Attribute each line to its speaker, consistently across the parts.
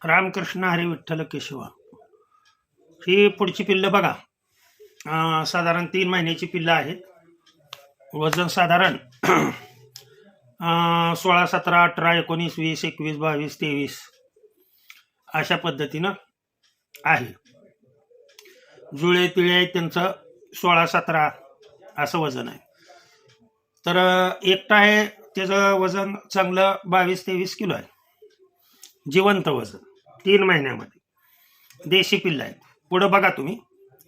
Speaker 1: रामकृष्ण हरी विठ्ठल केशवा. ही पुढची पिल्लं बघा. साधारण 3 महिन्याची पिल्लं आहेत. वजन साधारण 16, 17, 18, 19, 20, 21, 22, 23 अशा पद्धतीनं आहे. जुळे तिळे आहेत त्यांचं 16, 17 असं वजन आहे. तर एकटा आहे त्याचं वजन चांगलं 22-23 किलो आहे. जिवंत वजन 3 महिन्यामध्ये देशी पिल्लं आहेत. पुढं बघा तुम्ही,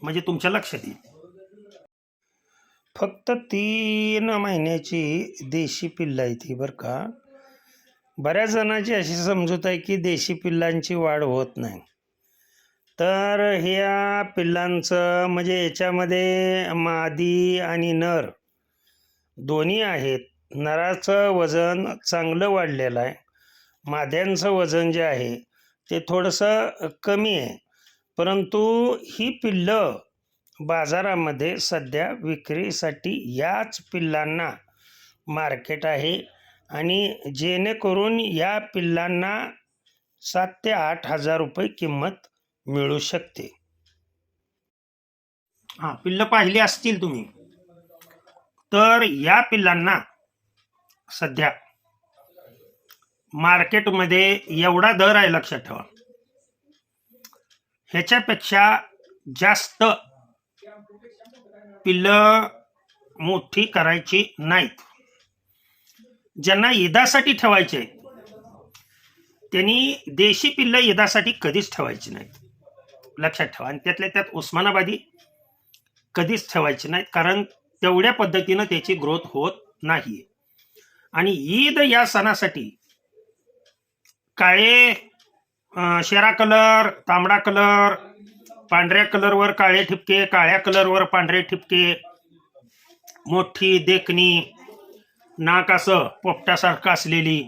Speaker 1: म्हणजे तुमच्या लक्षात येईल. फक्त 3 महिन्याची देशी पिल्लं आहेत ही बरं का. बऱ्याच जणांची अशी समजूत आहे की देशी पिल्लांची वाढ होत नाही. तर ह्या पिल्लांचं म्हणजे याच्यामध्ये मादी आणि नर दोन्ही आहेत. नराचं वजन चांगलं वाढलेलं आहे. माद्यांचं वजन जे आहे ते थोडंसं कमी आहे. परंतु ही पिल्लं बाजारामध्ये सध्या विक्रीसाठी याच पिल्लांना मार्केट आहे आणि जेणेकरून या पिल्लांना 7 ते 8 हजार रुपये किंमत मिळू शकते. पिल्लं पाहिली असतील तुम्ही. तर या पिल्लांना सध्या मार्केटमध्ये एवढा दर आहे, लक्षात ठेवा. ह्याच्यापेक्षा जास्त पिल्लं मोठी करायची नाहीत. ज्यांना ईदासाठी ठेवायचे त्यांनी देशी पिल्लं ईदासाठी कधीच ठेवायची नाहीत, लक्षात ठेवा. आणि त्यातल्या त्यात उस्मानाबादी कधीच ठेवायची नाहीत, कारण तेवढ्या पद्धतीनं त्याची ग्रोथ होत नाही. आणि ईद या सणासाठी काळे शेरा कलर, तांबडा कलर, पांढऱ्या कलरवर काळे ठिपके, काळ्या कलरवर पांढरे ठिपके, मोठी देखणी, नाक असं पोपटासारखं असलेली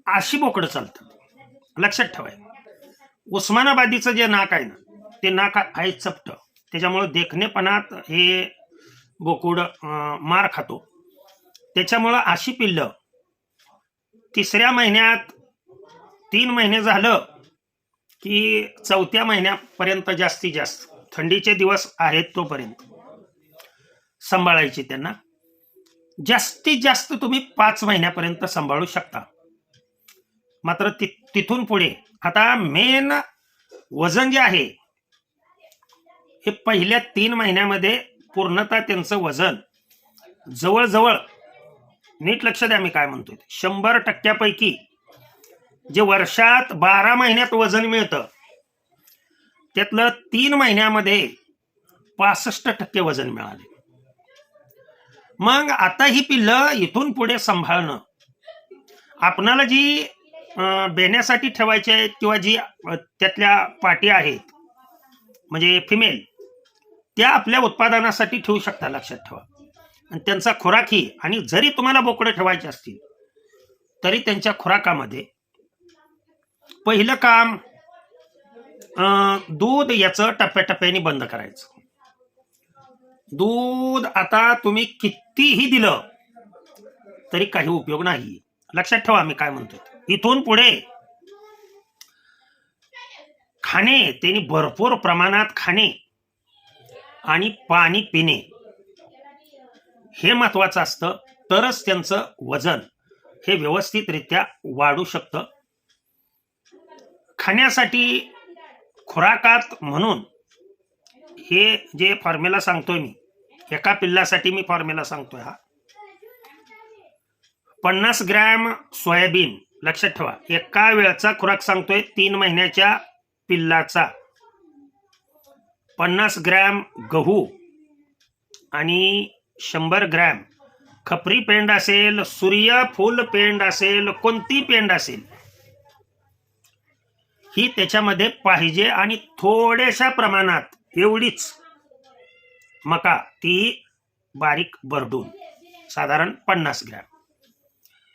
Speaker 1: अशी बोकडं चालतात, लक्षात ठेवाय. उस्मानाबादीचं जे नाक आहे ना ते नाक आहे चपट, त्याच्यामुळं देखणेपणात हे बोकुड मार खातो. त्याच्यामुळं अशी पिल्लं 3ऱ्या महिन्यात 3 महिने झालं की 4थ्या महिन्यापर्यंत जास्तीत जास्त थंडीचे दिवस आहेत तोपर्यंत सांभाळायची. त्यांना जास्तीत जास्त तुम्ही 5 महिन्यापर्यंत सांभाळू शकता. मात्र तिथून पुढे आता मेन वजन जे आहे हे पहिल्या 3 महिन्यामध्ये पूर्णतः त्यांचं वजन जवळजवळ, नीट लक्ष द्या मी काय म्हणतोय, 100% जे वर्षात 12 महिन्यात वजन मिळतं त्यातलं 3 महिन्यामध्ये 65% वजन मिळाले. मग आता ही पिल्लं इथून पुढे सांभाळणं, आपणाला जी बेण्यासाठी ठेवायची आहेत किंवा जी त्यातल्या पाटी आहेत म्हणजे फिमेल, त्या आपल्या उत्पादनासाठी ठेवू शकता, लक्षात ठेवा. आणि त्यांचा खुराकही, आणि जरी तुम्हाला बोकडे ठेवायचे असतील तरी त्यांच्या खुराकामध्ये पहिलं काम दूध याचं टप्प्याटप्प्याने बंद करायचं. दूध आता तुम्ही कितीही दिलं तरी काही उपयोग नाही, लक्षात ठेवा मी काय म्हणतो. इथून पुढे खाणे, त्यांनी भरपूर प्रमाणात खाणे आणि पाणी पिणे हे महत्वाचं असतं, तरच त्यांचं वजन हे व्यवस्थितरित्या वाढू शकतं. खाण्यासाठी खुराकात म्हणून हे जे फॉर्म्युला सांगतोय मी, एका पिल्लासाठी मी फॉर्म्युला सांगतोय हा. 50 ग्रॅम सोयाबीन, लक्षात ठेवा. एका वेळचा खुराक सांगतोय 3 महिन्याच्या पिल्लाचा. 50 ग्रॅम गहू आणि 100 ग्रॅम खपरी पेंड असेल, सूर्यफूल पेंड असेल, कोणती पेंड असेल ही त्याच्यामध्ये पाहिजे. आणि थोड्याशा प्रमाणात एवढीच मका, ती बारीक भरडून साधारण 50 ग्रॅम.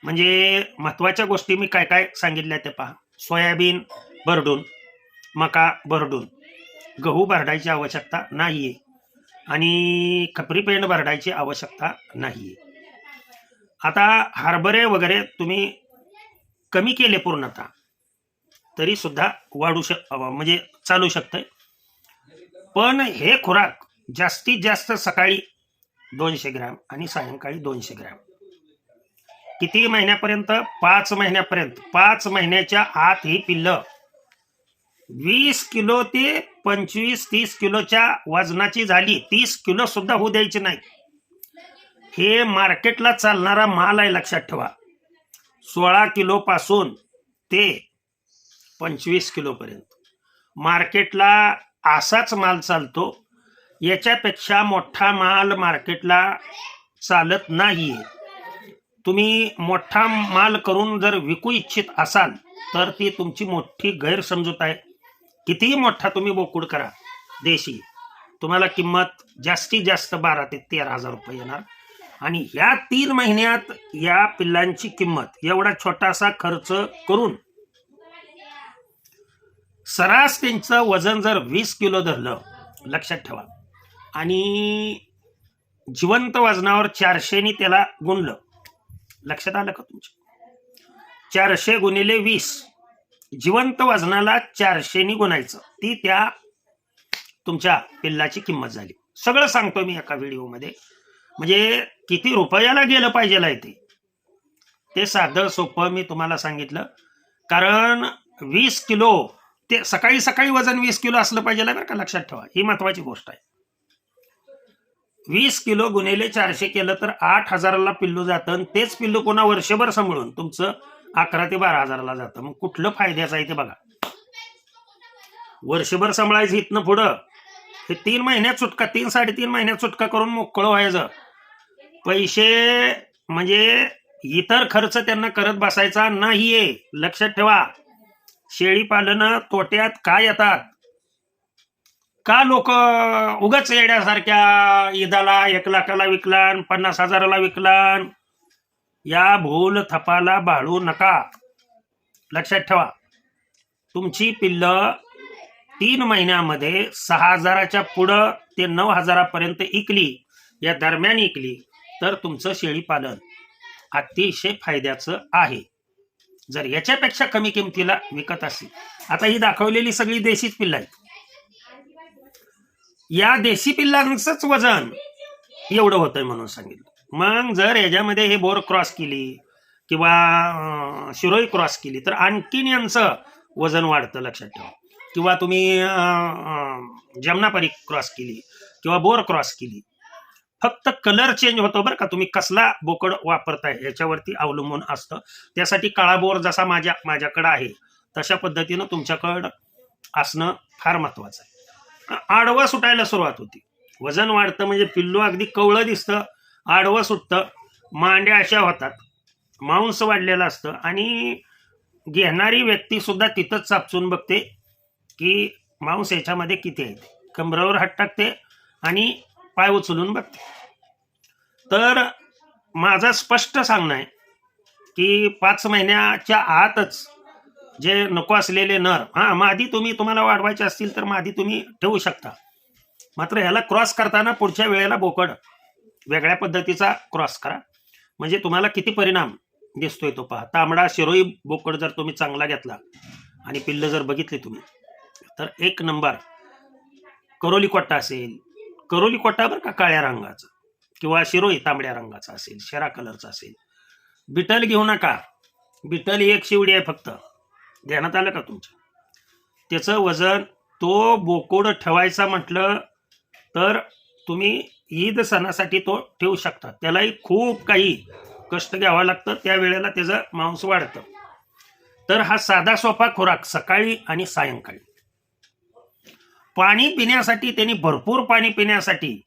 Speaker 1: म्हणजे महत्वाच्या गोष्टी मी काय काय सांगितल्या ते पहा. सोयाबीन भरडून, मका भरडून, गहू भरडायची आवश्यकता नाहीये आणि खपरी पेंड भरडायची आवश्यकता नाहीये. आता हरभरे वगैरे तुम्ही कमी केले पूर्णतः, तरी सुद्धा म्हणजे चालू शकतंय. पण हे खुराक जास्तीत जास्त सकाळी 200 ग्रॅम आणि सायंकाळी 200 ग्रॅम. किती महिन्यापर्यंत? 5 महिन्यापर्यंत. 5 महिन्याच्या आत ही पिल्लं 20 किलो ते 25-30 किलोच्या वजनाची झाली, 30 किलो सुद्धा होऊ द्यायची नाही. हे मार्केटला चालणारा माल आहे, लक्षात ठेवा. 16 किलो पासून ते 25 किलो पर्यंत मार्केटला असाच माल चालतो. याच्यापेक्षा मोठा माल मार्केटला चालत नाही. तुम्ही मोठा माल करून जर विकू इच्छित असाल तर ती तुमची मोठी गैरसमजूत आहे. कितीही मोठा तुम्ही बोकुड करा देशी, तुम्हाला किंमत जास्तीत जास्त 12 ते 13,000 रुपये येणार. आणि ह्या 3 महिन्यात या पिल्लांची किंमत, एवढा छोटासा खर्च करून सरास त्यांचं वजन जर 20 किलो धरलं, लक्षात ठेवा, आणि जिवंत वजनावर 400 त्याला गुणलं, लक्षात आलं का तुमच्या? 400 गुणिले 20, जिवंत वजनाला 400 गुणायचं, ती त्या तुमच्या पिल्लाची किंमत झाली. सगळं सांगतो मी एका व्हिडिओमध्ये. म्हणजे किती रुपयाला गेलं पाहिजे ते साधं सोपं मी तुम्हाला सांगितलं. कारण 20 किलो ते सकाळी सकाळी वजन 20 किलो असलं पाहिजे बरं का, लक्षात ठेवा. ही महत्वाची गोष्ट आहे. 20 किलो गुणिले 400 केलं तर 8,000ला पिल्लू जातं. तेच पिल्लू कोणा वर्षभर सांभाळून तुमचं 11 ते 12,000ला जातं. मग कुठलं फायद्याचं आहे ते बघा. वर्षभर सांभाळायचं इथनं पुढं, हे 3 महिन्यात सुटका, 3-3.5 महिन्यात सुटका करून मोकळं व्हायचं. पैसे म्हणजे इतर खर्च त्यांना करत बसायचा नाहीये, लक्षात ठेवा. शेळी पालन तोट्यात काय येतात का? लोक उगाच येड्यासारख्या ईदाला 1 लाखाला विकलान, 50,000ला विकलान, या भूल थपाला बाळू नका, लक्षात ठेवा. तुमची पिल्लं 3 महिन्यामध्ये 6,000च्या पुढं ते 9,000पर्यंत इकली, या दरम्यान इकली तर तुमचं शेळी पालन अतिशय फायद्याचं आहे. जर याच्यापेक्षा कमी किमतीला विकत असेल, आता ही दाखवलेली सगळी देशीच पिल्लं आहेत. या देशी पिल्लांचंच वजन एवढं होतंय म्हणून सांगितलं. मग जर याच्यामध्ये हे बोर क्रॉस केली किंवा शिरोई क्रॉस केली तर आणखीन यांचं वजन वाढतं, लक्षात ठेवा. किंवा तुम्ही जमनापरी क्रॉस केली किंवा बोर क्रॉस केली, फक्त कलर चेंज होतो बरं का. तुम्ही कसला बोकड वापरताय याच्यावरती अवलंबून असतं. त्यासाठी काळा बोर जसा माझ्याकडं आहे तशा पद्धतीनं तुमच्याकडं असणं फार महत्वाचं आहे. आडवं सुटायला सुरुवात होती, वजन वाढतं, म्हणजे पिल्लू अगदी कवळं दिसतं, आडवं सुटतं, मांड्या अशा होतात, मांस वाढलेलं असतं, आणि घेणारी व्यक्ती सुद्धा तिथंच चापसून बघते की मांस याच्यामध्ये किती आहे. कमरावर हात टाकते आणि पाय उचलून बघते. तर माझं स्पष्ट सांगणं आहे की 5 महिन्याच्या आतच जे नको असलेले नर, मादी तुम्हाला वाढवायचे असतील तर मादी तुम्ही ठेवू शकता. मात्र ह्याला क्रॉस करताना पुढच्या वेळेला बोकड वेगळ्या पद्धतीचा क्रॉस करा, म्हणजे तुम्हाला किती परिणाम दिसतोय तो पहा. तांबडा शिरोई बोकड जर तुम्ही चांगला घेतला आणि पिल्लं जर बघितली तुम्ही तर 1 नंबर. करोली कोट्टा असेल, करोली कोट्टा बरं का काळ्या रंगाचं, किंवा शिरोई तांबड्या रंगाचा असेल, शेरा कलरचा असेल. बिटल घेऊ नका, बिटल ही एक शिवडी आहे फक्त, ध्यानात आलं का तुमच्या? त्याचं वजन, तो बोकोड ठेवायचा म्हटलं तर तुम्ही ईद सणासाठी तो ठेवू शकता. त्यालाही खूप काही कष्ट घ्यावं लागतं, त्यावेळेला त्याचं मांस वाढतं. तर हा साधा सोपा खुराक सकाळी आणि सायंकाळी. पाणी पिण्यासाठी, त्यांनी भरपूर पाणी पिण्यासाठी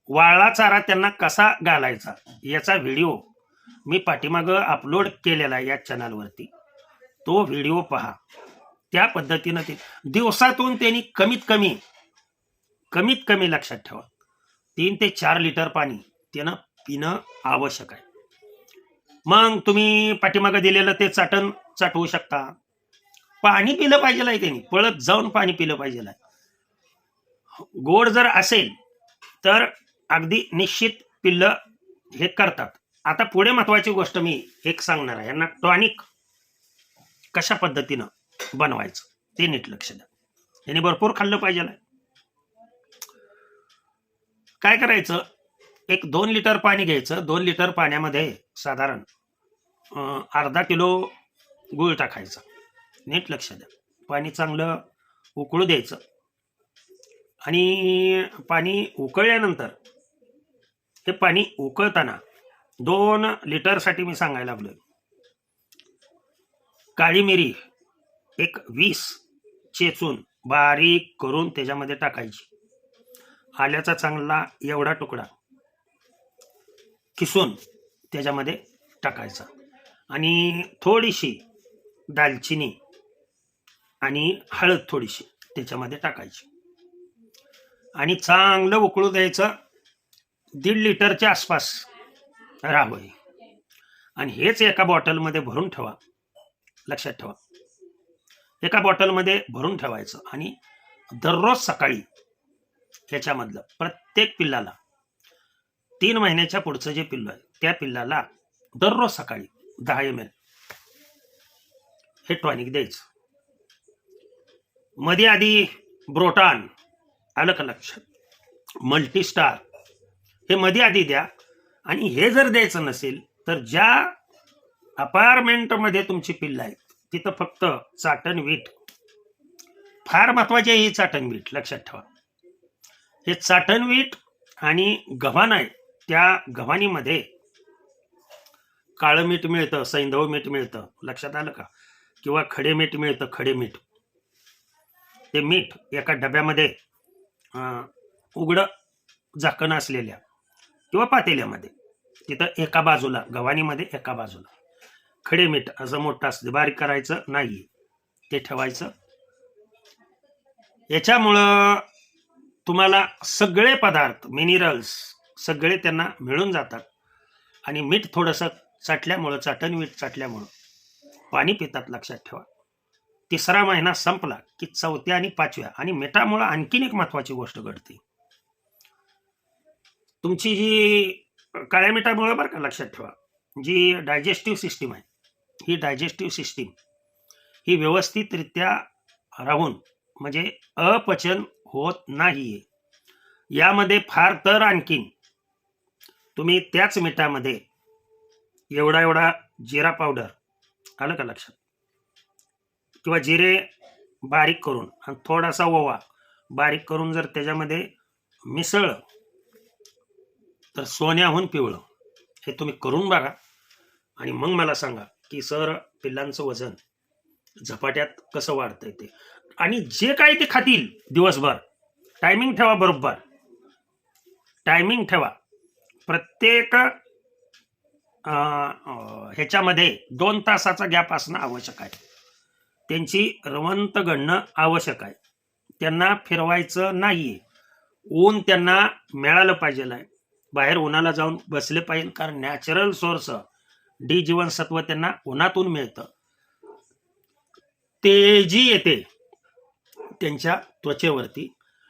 Speaker 1: वाळला चारा त्यांना कसा घालायचा याचा व्हिडिओ मी पाठीमागं अपलोड केलेला आहे या चॅनलवरती. तो व्हिडिओ पहा. त्या पद्धतीनं ते दिवसातून त्यांनी कमीत कमी लक्षात ठेवा 3 ते 4 लिटर पाणी त्यानं पिणं आवश्यक आहे. मग तुम्ही पाठीमागं दिलेलं ते चाटण चाटवू शकता. पाणी पिलं पाहिजे आहे, त्यांनी पळत जाऊन पाणी पिलं पाहिजे आहे. गोड जर असेल तर अगदी निश्चित पिल्लं हे करतात. आता पुढे महत्वाची गोष्ट मी एक सांगणार आहे, यांना टॉनिक कशा पद्धतीनं बनवायचं ते नीट लक्ष द्या. याने भरपूर खाल्लं पाहिजे. काय करायचं, एक 2 लिटर पाणी घ्यायचं. 2 लिटर पाण्यामध्ये साधारण अर्धा किलो गूळ टाकायचा. नीट लक्ष द्या. पाणी चांगलं उकळू द्यायचं आणि पाणी उकळल्यानंतर हे पाणी उकळताना 2 लिटरसाठी मी सांगायला लागलोय, काळी मिरी एक 20 चेचून बारीक करून त्याच्यामध्ये टाकायची. आल्याचा चांगला एवढा तुकडा किसून त्याच्यामध्ये टाकायचा आणि थोडीशी दालचिनी आणि हळद थोडीशी त्याच्यामध्ये टाकायची आणि चांगलं उकळू द्यायचं. 1.5 लिटरच्या आसपास राहावं आणि हेच एका बॉटलमध्ये भरून ठेवा. लक्षात ठेवा, एका बॉटलमध्ये भरून ठेवायचं आणि दररोज सकाळी ह्याच्यामधलं प्रत्येक पिल्लाला 3 महिन्याच्या पुढचं जे पिल्लू आहे त्या पिल्लाला दररोज सकाळी 10 ml हे टॉनिक द्यायचं. मध्ये आधी ब्रोटान, आलं का लक्षात, मल्टीस्टार हे मध्ये आधी द्या. आणि हे जर द्यायचं नसेल तर ज्या अपार्टमेंटमध्ये तुमची पिल्लं आहेत तिथं फक्त चाटण वीट, फार महत्वाची आहे ही चाटण वीट, लक्षात ठेवा. हे चाटण वीट आणि गव्हाण आहे, त्या गव्हाणीमध्ये काळं मीठ मिळतं, सैंधव मीठ मिळतं, लक्षात आलं का, किंवा खडे मीठ मिळतं. खडे मीठ, ते मीठ एका डब्यामध्ये उघडं झाकण असलेल्या किंवा पातेल्यामध्ये, तिथं एका बाजूला गव्हाणीमध्ये एका बाजूला खडे मीठ असं मोठं असतं, बारीक करायचं नाही, ते ठेवायचं. याच्यामुळं तुम्हाला सगळे पदार्थ, मिनरल्स सगळे त्यांना मिळून जातात आणि मीठ थोडंसं चाटल्यामुळं, चाटण मीठ चाटल्यामुळं पाणी पितात. लक्षात ठेवा. 3रा महिना संपला की 4थ्या आणि 5व्या आणि मिठामुळं आणखीन एक महत्वाची गोष्ट घडते. तुमची जी काळ्या मिठामुळं, बरं का, लक्षात ठेवा, जी डायजेस्टिव्ह सिस्टीम आहे, ही डायजेस्टिव्ह सिस्टीम ही व्यवस्थितरित्या राहून म्हणजे अपचन होत नाहीये. यामध्ये फार तर आणखीन तुम्ही त्याच मिठामध्ये एवढा जिरा पावडर, आलं का लक्षात, किंवा जिरे बारीक करून आणि थोडासा ओवा बारीक करून जर त्याच्यामध्ये मिसळलं तर सोन्याहून पिवळं. हे तुम्ही करून बघा आणि मग मला सांगा की सर पिल्लांचं वजन झपाट्यात कसं वाढतंय ते. आणि जे काही ते खातील दिवसभर टायमिंग ठेवा, बरोबर टायमिंग ठेवा. प्रत्येक ह्याच्यामध्ये 2 तासाचा गॅप असणं आवश्यक आहे. त्यांची रवंत घडणं आवश्यक आहे. त्यांना फिरवायचं नाहीये. ऊन त्यांना मिळालं पाहिजे आहे. बाहेर उन्हाला जाऊन बसले पाहिजे, कारण नॅचरल सोर्स डी जीवनसत्व त्यांना उन्हातून मिळतं. तेजी येते त्यांच्या त्वचेवरती.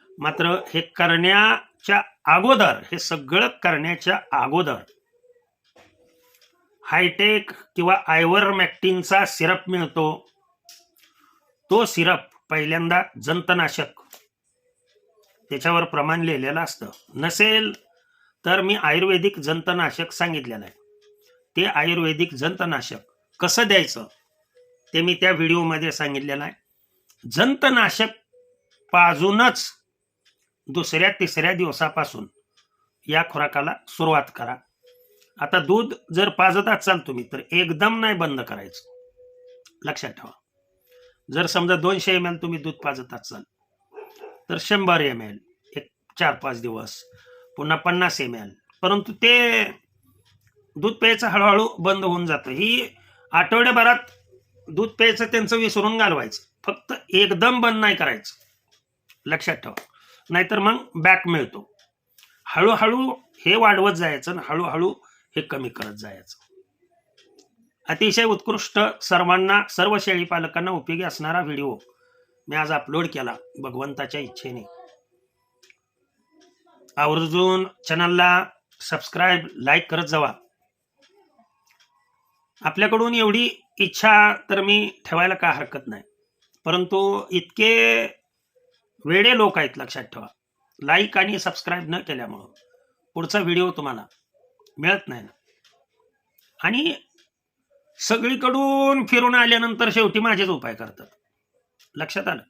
Speaker 1: मात्र हे करण्याच्या अगोदर, हे सगळं करण्याच्या अगोदर हायटेक किंवा आयव्हरमॅक्टिनचा सिरप मिळतो. तो सिरप पहिल्यांदा जंतनाशक त्याच्यावर प्रमाण लिहिलेलं असतं. नसेल तर मी आयुर्वेदिक जंतनाशक सांगितलेलं आहे. ते आयुर्वेदिक जंतनाशक कसं द्यायचं ते मी त्या व्हिडिओमध्ये सांगितलेलं आहे. जंतनाशक पाजूनच 2-3 दिवसापासून या खुराकाला सुरुवात करा. आता दूध जर पाजत असाल तुम्ही तर एकदम नाही बंद करायचं, लक्षात ठेवा. जर समजा 200 ml तुम्ही दूध पाजत असाल तर 100 ml एक 4-5 दिवस, पुन्हा 50 ml, परंतु ते दूध प्यायचं हळूहळू बंद होऊन जातं. ही आठवड्याभरात दूध प्यायचं त्यांचं विसरून घालवायचं, फक्त एकदम बंद नाही करायचं, लक्षात ठेवा. नाहीतर मग बॅक मिळतो. हळूहळू हे वाढवत जायचं आणि हळूहळू हे कमी करत जायचं. अतिशय उत्कृष्ट, सर्वांना, सर्व शेळी पालकांना उपयोगी असणारा व्हिडिओ मी आज अपलोड केला भगवंताच्या इच्छेने. आवर्जून चॅनलला सबस्क्राईब, लाईक करत जावा. आपल्याकडून एवढी इच्छा तर मी ठेवायला काय हरकत नाही. परंतु इतके वेडे लोक आहेत, लक्षात ठेवा. लाईक आणि सबस्क्राईब न केल्यामुळं पुढचा व्हिडिओ तुम्हाला मिळत नाही ना. आणि सगळीकडून फिरून आल्यानंतर शेवटी माझेच उपाय करतात, लक्षात आलं.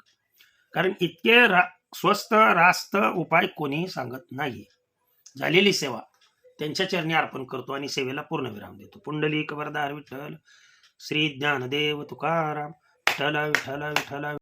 Speaker 1: कारण इतके स्वस्त रास्त उपाय कोणीही सांगत नाही. झालेली सेवा त्यांच्या चरणी अर्पण करतो आणि सेवेला पूर्णविराम देतो. पुंडलिक वरदार विठ्ठल, श्री ज्ञानदेव तुकाराम, विठ्ठला विठ्ठला विठ्ठला.